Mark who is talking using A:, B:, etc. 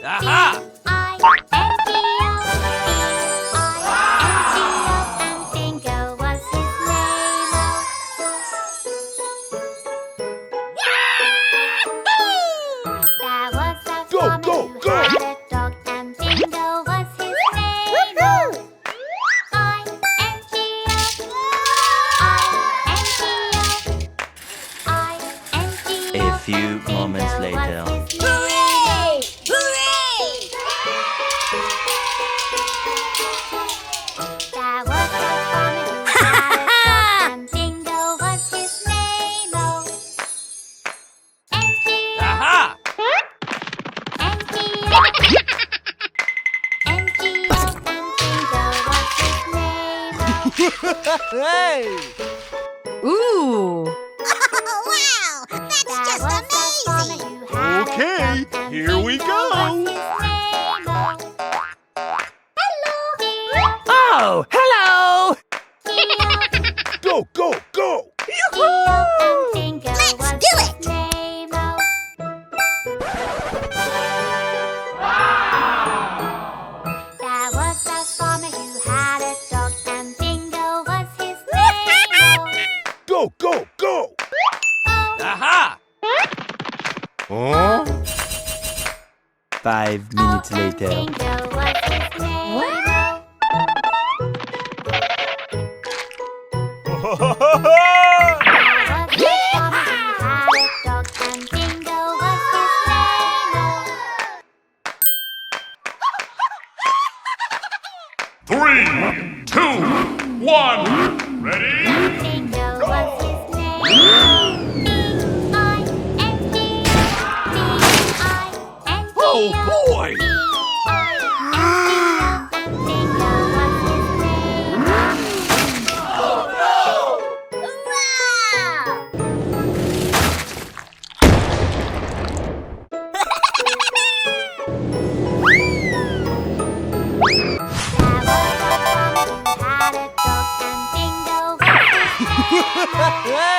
A: Aha!
B: and Dingo was his name. There was a farmer who had a dog, and Dingo was his name. I-N-G-O,
C: A few moments later.
B: Hooray! Hooray! There was a farmer who had a dog, and Dingo was his name. N-G-O,
A: Aha!
B: N-G-O, N-G-O, and Dingo was his name.
D: Hey!
E: Ooh!
F: Wow! That's
B: There
F: just
B: was a farmer
F: amazing!
B: who had a
D: Okay,
B: dog, and
D: here we
B: Dingo
D: go.
B: was his name.
C: Oh, hello!
D: Go, go, go!
B: Let's
F: do it!
B: There was a farmer who had a dog, and Dingo was his name.
D: Go, go, go!
A: Aha!
D: Huh?
C: 5 minutes later.
B: Dingo was his name.
G: Three, two, one, ready?
B: Dingo was his name. D-I-N-G-O,
A: Oh boy!
B: Dingo was his name. Had a dog, and Dingo was his name.